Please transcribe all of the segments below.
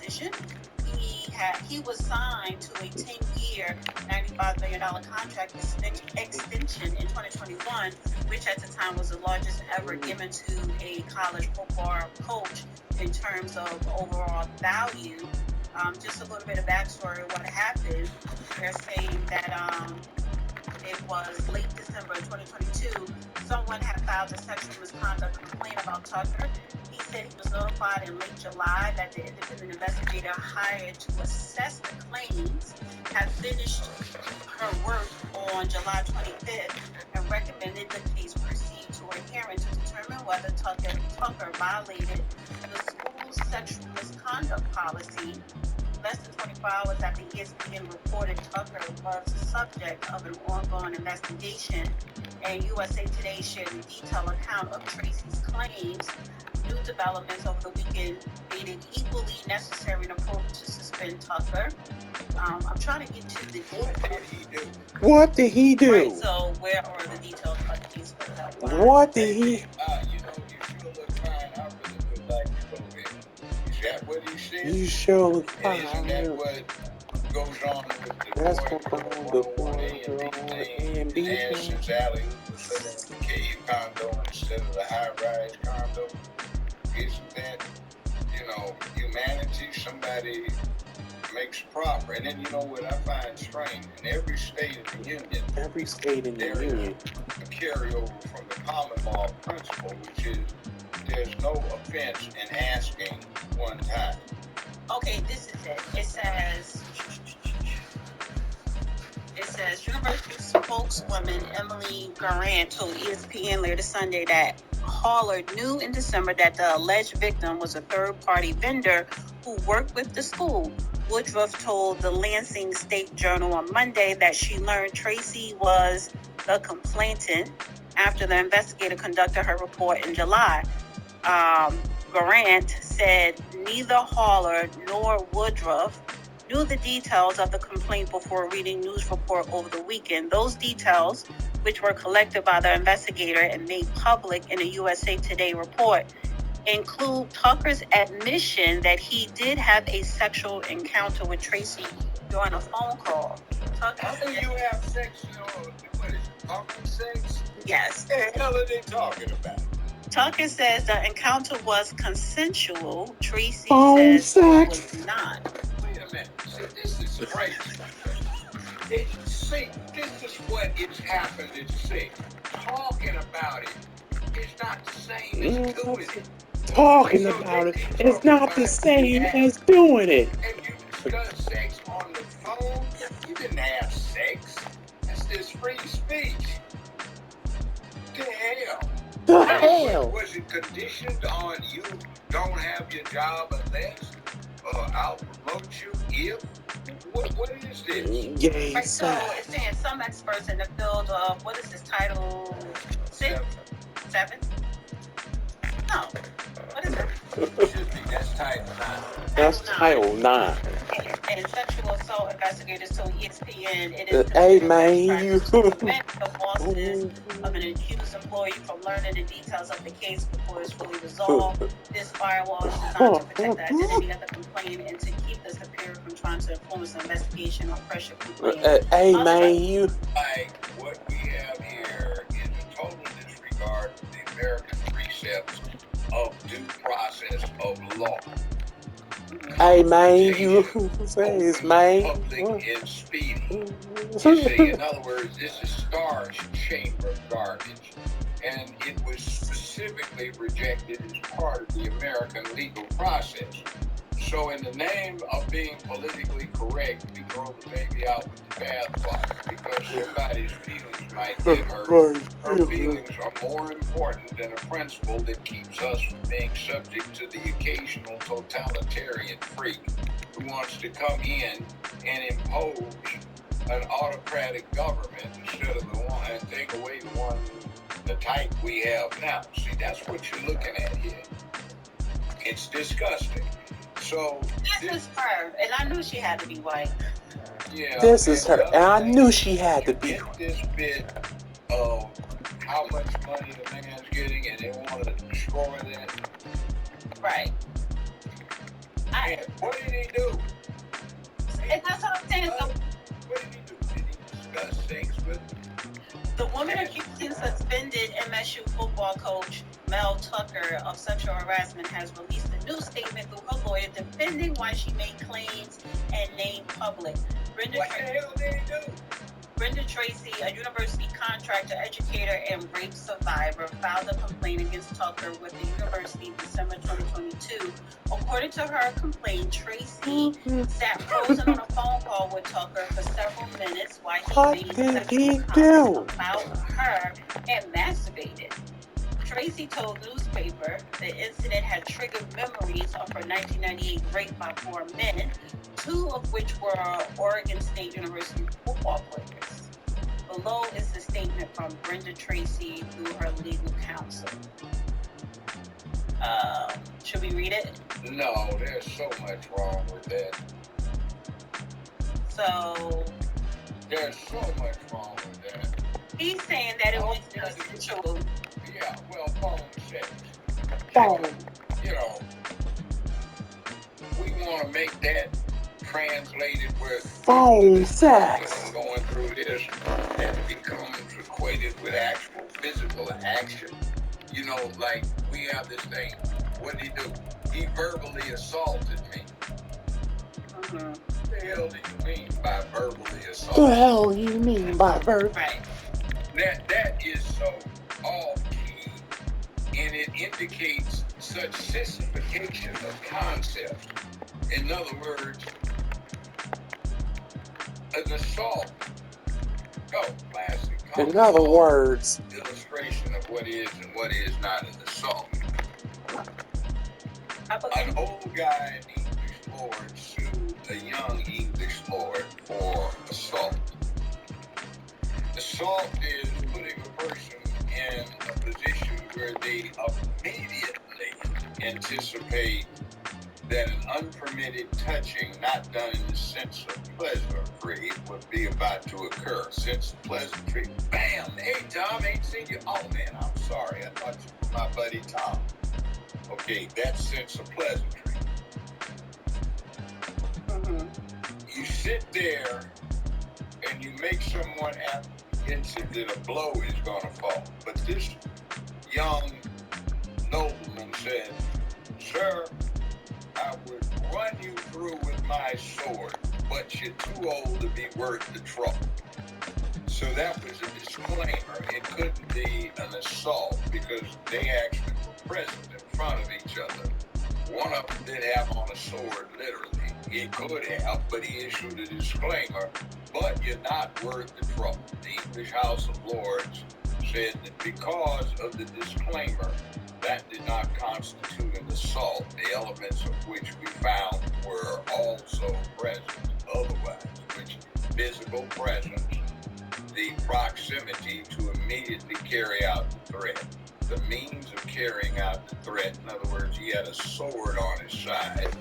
position. He was signed to a 10-year, $95 million contract extension in 2021, which at the time was the largest ever given to a college football coach in terms of overall value. Just a little bit of backstory of what happened. They're saying that it was late December of 2022, someone had filed a sexual misconduct complaint about Tucker. He said he was notified in late July that the independent investigator hired to assess the claims had finished her work on July 25th and recommended the case proceed to a hearing to determine whether Tucker violated the school's sexual misconduct policy. Less than 24 hours after ESPN reported Tucker was the subject of an ongoing investigation, and USA Today shared a detailed account of Tracy's claims. New developments over the weekend made it equally necessary and appropriate to suspend Tucker. I'm trying to get to the details. What did he do? Right, so where are the details about the case? What did he? You sure look fine. I really would like to go there. Is that what he said? You sure look fine. And isn't that what goes on with the That's boy, what goes on with the and B thing? And since Allie was living in the cave condo instead of the high-rise condo, isn't that, humanity? Somebody makes proper. And then you know what I find strange? In every state in the union, there is a carryover from the common law principle, which is there's no offense in asking one time. Okay, this is it. It says University spokeswoman Emily Garant told ESPN later Sunday that Haller knew in December that the alleged victim was a third-party vendor who worked with the school. Woodruff told the Lansing State Journal on Monday that she learned Tracy was the complainant after the investigator conducted her report in July. Garant said neither Haller nor Woodruff knew the details of the complaint before reading news report over the weekend. Those details, which were collected by the investigator and made public in a USA Today report, include Tucker's admission that he did have a sexual encounter with Tracy during a phone call. How do you have sex? What is it, talking sex? Yes. What the hell are they talking about? Tucker says the encounter was consensual. Tracy Phone says it sex. was not. Wait a minute. See, this is crazy. This is what it's happened to see. Talking about it is not the same as doing it. Talking about it is not the same as doing it. And you discuss sex on the phone. You didn't have sex. That's just free speech. The hell? The hell? Was it conditioned on you don't have your job unless I'll promote you if? What is this? Gay Right, so sex. it's saying some experts in the field of, what is this, Title 6? 7? No. What is it? Should be. That's Title 9. That's Title 9. And sexual assault investigators told ESPN it is Hey, man, you. to prevent the bosses of an accused employee from learning the details of the case before it's fully resolved. This firewall is designed to protect the identity of the complainant and to keep the superior from trying to influence the investigation or pressure complainant. Hey, man, you. Like what we have here is a total disregard for the American precepts of due process of law. Hey, man, you. Says, man. Public and speedy. You see, in other words, this is Starr's chamber garbage, and it was specifically rejected as part of the American legal process. So in the name of being politically correct, we throw the baby out with the bathwater because somebody's feelings might get hurt. Her feelings are more important than a principle that keeps us from being subject to the occasional totalitarian freak who wants to come in and impose an autocratic government instead of the one and take away the type we have now. See, that's what you're looking at here. It's disgusting. So This is her, and I knew she had to be white. Yeah. This is her, and I knew she had to be. Get this bit of how much money the man's getting, and they want to destroy that. Right. And what did he do? And that's what I'm saying. So, what did he do? Did he discuss sex with him? the woman accused and suspended MSU football coach Mel Tucker of sexual harassment has released a new statement through her lawyer defending why she made claims and named public. What the hell did he do? Brenda Tracy, a university contractor, educator, and rape survivor, filed a complaint against Tucker with the university in December 2022. According to her complaint, Tracy sat frozen on a phone call with Tucker for several minutes while he made sexual comments about her and masturbated. Tracy told newspaper the incident had triggered memories of her 1998 rape by 4 men, 2 of which were Oregon State University football players. Below is the statement from Brenda Tracy through her legal counsel. Should we read it? No, there's so much wrong with that. So... There's so much wrong with that. He's saying that it was essential. Yeah, well, phone sex. Phone. You know, we want to make that translated with phone sex. Going through this, that becomes equated with actual physical action. You know, like we have this thing. What did he do? He verbally assaulted me. Mm-hmm. What the hell do you mean by verbally assault? The hell you mean by verbal? Right. That is so off-key, and it indicates such sissification of concepts. In other words, an assault. Classic. In other words, illustration of what is and what is not an assault. An old guy in English Lord sued a young English Lord for assault. Assault is putting a person in a position where they immediately anticipate that an unpermitted touching not done in the sense of pleasantry would be about to occur. Sense of pleasantry, bam! Hey Tom, ain't seen you. Oh man, I'm sorry. I thought you were my buddy Tom. Okay, that's sense of pleasantry. Mm-hmm. You sit there and you make someone apprehensive that a blow is going to fall. But this young nobleman said, "Sir, I would run you through with my sword, but you're too old to be worth the trouble." So that was a disclaimer. It couldn't be an assault because they actually were present in front of each other. One of them did have on a sword, literally. He could have, but he issued a disclaimer, but you're not worth the trouble. The English House of Lords said that because of the disclaimer, that did not constitute an assault, the elements of which we found were also present otherwise, which physical presence, the proximity to immediately carry out the threat, the means of carrying out the threat, in other words, he had a sword on his side,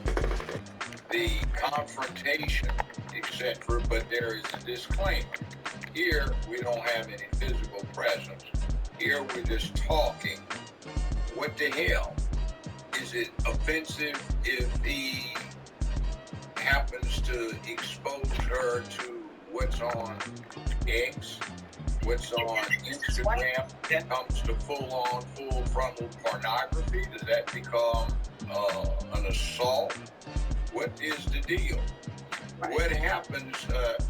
the confrontation, etc., but there is a disclaimer. Here, we don't have any physical presence. Here, we're just talking. What the hell? Is it offensive if he happens to expose her to what's on X, what's on Instagram, that comes to full frontal pornography? Does that become an assault? What is the deal? What happens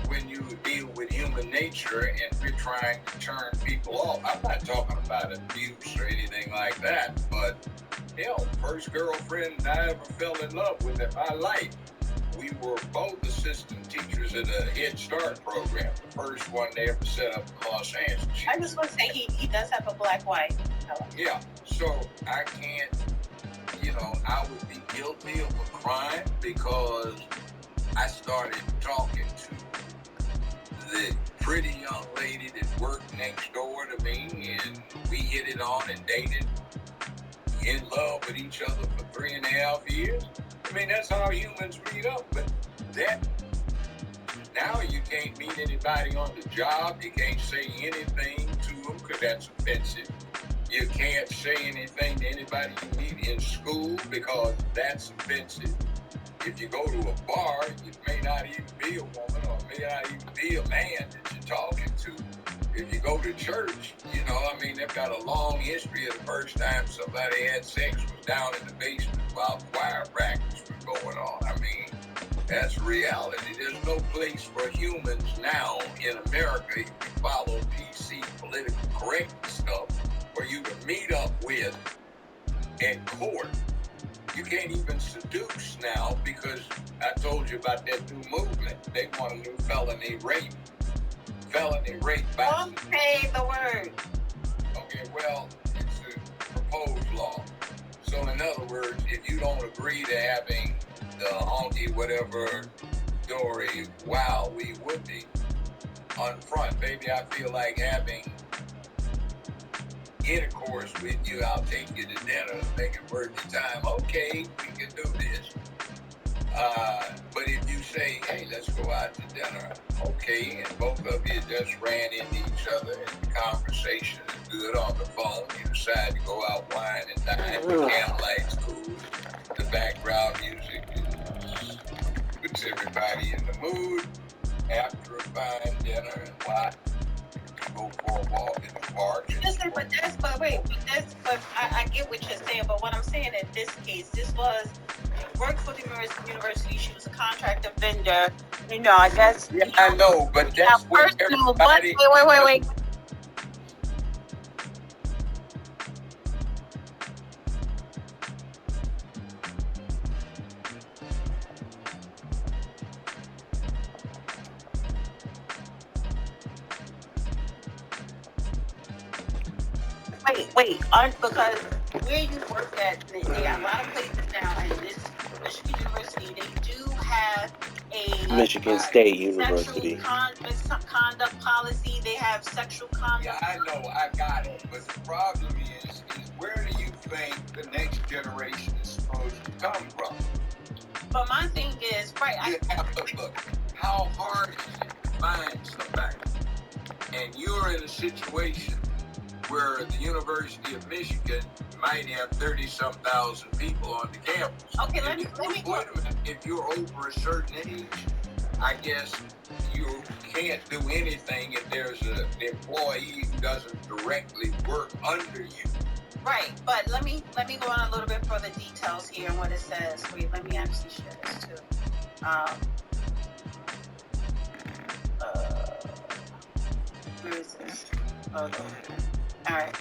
when you deal with human nature and we're trying to turn people off? I'm not talking about abuse or anything like that, but hell, first girlfriend I ever fell in love with in my life, we were both assistant teachers in a Head Start program, the first one they ever set up in Los Angeles. I just want to say he does have a black wife. Yeah, so I can't, I would be guilty of a crime because I started talking to the pretty young lady that worked next door to me, and we hit it on and dated in love with each other for 3.5 years. I mean, that's how humans meet up. But now you can't meet anybody on the job. You can't say anything to them because that's offensive. You can't say anything to anybody you meet in school because that's offensive. If you go to a bar, it may not even be a woman or may not even be a man that you're talking to. If you go to church, you know, I mean, they've got a long history of the first time somebody had sex was down in the basement while choir practice was going on. I mean, that's reality. There's no place for humans now in America, if you follow PC political correct stuff, for you to meet up with and court. You can't even seduce now because I told you about that new movement. They want a new felony rape. Felony rape. Don't say the word. Okay, well, it's a proposed law. So in other words, if you don't agree to having the honky whatever story, wow, we would be on front. Baby, I feel like having intercourse with you. I'll take you to dinner, make it worth your time. Okay, we can do this. But if you say, hey, let's go out to dinner, okay, and both of you just ran into each other and the conversation is good on the phone, you decide to go out wine and dine, the candlelight's cool, the background music puts everybody in the mood. After a fine dinner and watch, go for a walk in the park. Listen, but I get what you're saying, but what I'm saying in this case, this was worked for the university. She was a contractor vendor. You know, I guess. Yeah, I know, but that's what everybody. Wait. Because where you work at, they got a lot of places now, and this Michigan University, they do have a Michigan State University. Sexual conduct policy. They have sexual conduct. Yeah, I know, I got it. But the problem is where do you think the next generation is supposed to come from? But my thing is, You have to look. How hard is it to find somebody? And you're in a situation where the University of Michigan might have 30-some thousand people on the campus. Okay, let me wait a minute. If you're over a certain age, I guess you can't do anything if there's an employee who doesn't directly work under you. Right, but let me go on a little bit further details here and what it says. Wait, let me actually share this too. Where is this? Hold on. All right.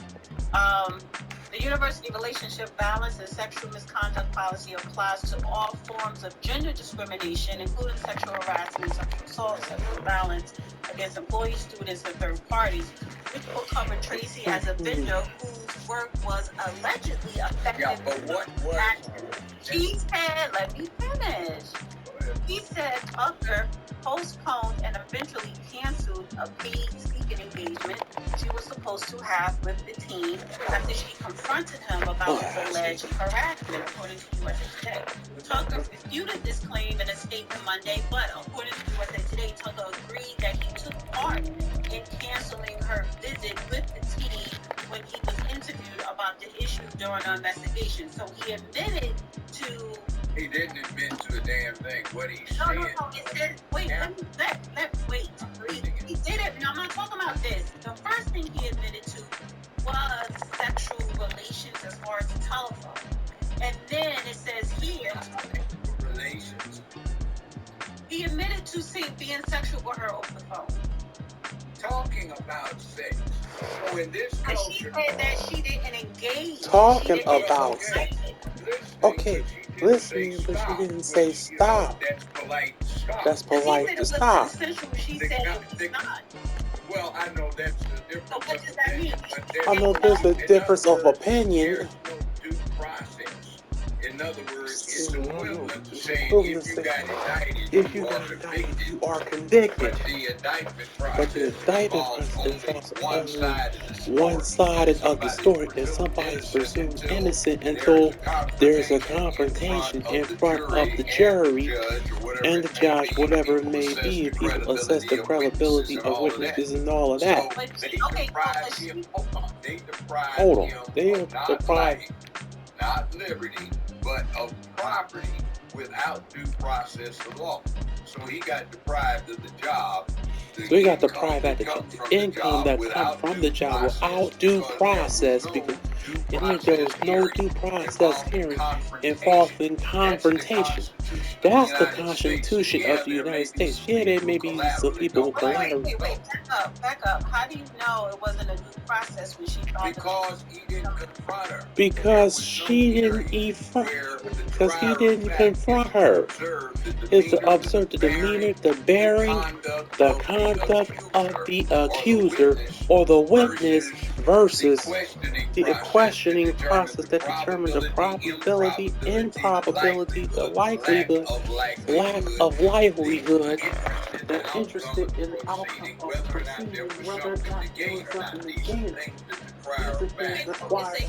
The university relationship balance and sexual misconduct policy applies to all forms of gender discrimination, including sexual harassment, sexual assault, sexual violence against employees, students, and third parties, which will cover Tracy as a vendor whose work was allegedly affected. Yeah, but what was? She said, let me finish. He said Tucker postponed and eventually canceled a paid speaking engagement she was supposed to have with the team after she confronted him about his alleged harassment, according to USA Today. Tucker refuted this claim in a statement Monday, but according to USA Today, Tucker agreed that he took part in canceling her visit with the team when he was interviewed about the issue during the investigation. So he admitted to... He didn't admit to a damn thing. What he said. No. It said, wait. He did it. No, I'm not talking about this. The first thing he admitted to was sexual relations as far as the telephone. And then it says here. Relations. He admitted to being sexual with her over the phone. Talking about sex. So in this But culture. she said that she didn't engage. Talking about sex. Okay, listening, but she didn't say stop. That's polite to stop. That's polite to stop. She said it was not. Well, I know that's the difference. So what does that mean? I know there's a difference of opinion. There's no due process. In other words, it's equivalent to saying if you got indicted, if you got indicted, you are convicted. But the indictment process But the indictment involves process only one-sided of the story, and somebody's presumed innocent until there's a confrontation in front of the jury and the judge, whatever it may be, and people assess the credibility of witnesses and all of that. Hold on, they are deprived. Not liberty, but of property without due process of law. So he got deprived of the job. So he got deprived of the income that comes from the job without due process because there was no due process hearing involving confrontation. That's the Constitution of the United States. Yeah, there may be some people with the letter. Wait, back up. How do you know it wasn't a due process when she thought because he didn't confront her? Because she didn't because he didn't confront her. It's to observe the demeanor, the bearing, the conduct of the accuser or the witness versus the questioning process that determines the probability, improbability, the likelihood, lack of livelihood. They're interested in the outcome of proceeding, whether or not doing something against. These are things required.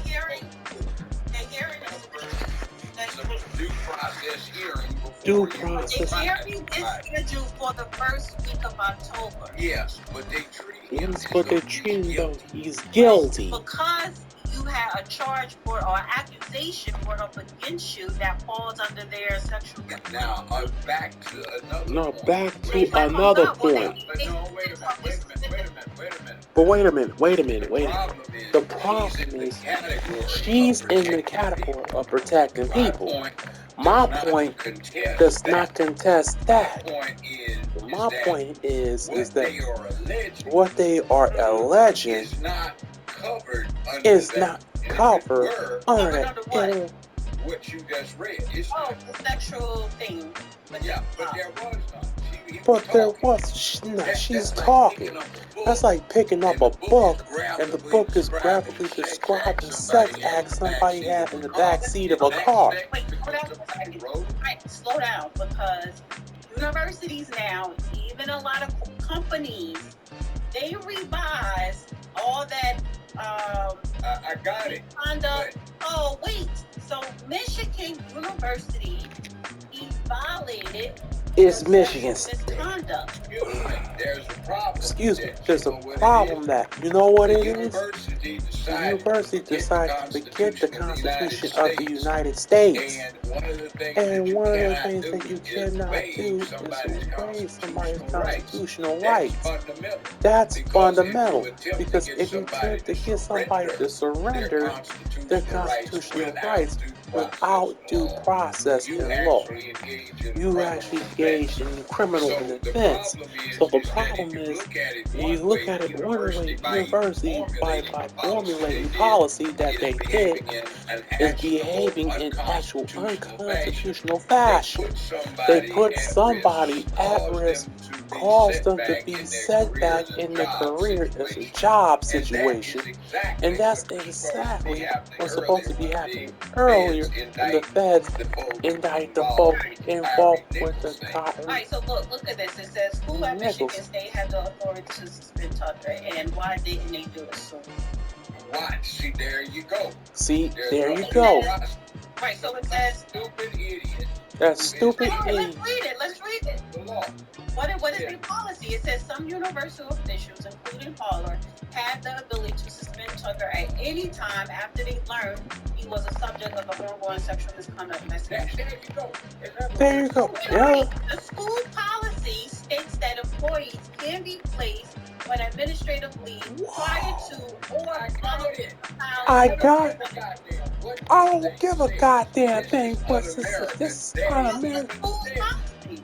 Due process hearing. Due process. The hearing is scheduled for the first week of October. Yes, but they treat him. Yes, but they treat him though he's guilty. Because you had a charge for or accusation brought up against you that falls under their sexual. Now, back to another. No, point. back to another point. No, wait a minute. But wait a minute. The problem is, she's in the category of protecting people. My point does not contest that. My point is that what they are alleging is not covered under that. What you just read. The sexual thing. But there was none. But there was, she's talking. That's like picking up a book, and the book is graphically describing sex acts somebody had in the back seat of a car. Wait, slow down, because universities now, even a lot of companies, they revise all that. I got it. Conduct. Oh wait, so Michigan University, he violated. It's Michigan misconduct. There's a problem. Excuse me, there's a problem that, you know what it is? The university decided to forget the Constitution of the United States. And one of the things that you cannot do is erase somebody's constitutional rights. That's fundamental, because if you attempt to get somebody to surrender their constitutional rights without due process in law, you actually engage in criminal offense. So the problem is, you look at it one way, university by formulating policy that they did is behaving in actual unconstitutional fashion. They put somebody at risk, caused them to be set back in their career as a job situation, and that's exactly what's supposed to be happening earlier in the feds indict the folk involved with the cotton. Alright, so look at this. It says, who at Michigan State had the authority to suspend Tucker, and why didn't they do it sooner? Why? See, there you go. Right, so it says, stupid idiot. That's stupid. Let's read it. The law. What is the policy? It says some universal officials, including Pollard, had the ability to suspend Tucker at any time after they learned he was a subject of an ongoing sexual misconduct investigation. There you go. Yeah. The school policy states that employees can be placed on administrative leave prior to or following. I don't give a goddamn thing. What's this kind of man?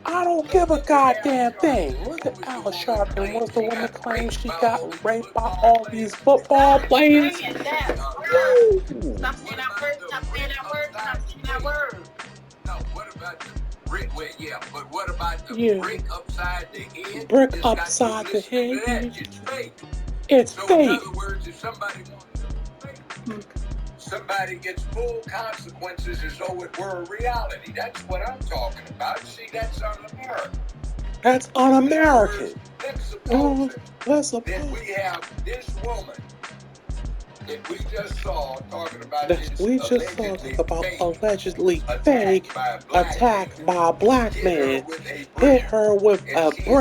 I don't give a goddamn thing. Look at Al Sharpton. What's the woman claim she got raped by all these football players? Stop saying that word. No, what about the brick? Well, yeah, but what about the brick upside the head? Brick upside the head? It's fake. It's so fake. In other words, if somebody wants to fake, somebody gets full consequences as though it were a reality. That's what I'm talking about. See, that's un-American. That's un-American. Let's suppose that we have this woman that we just saw talking about allegedly fake attack by a black man, hit her with a brick.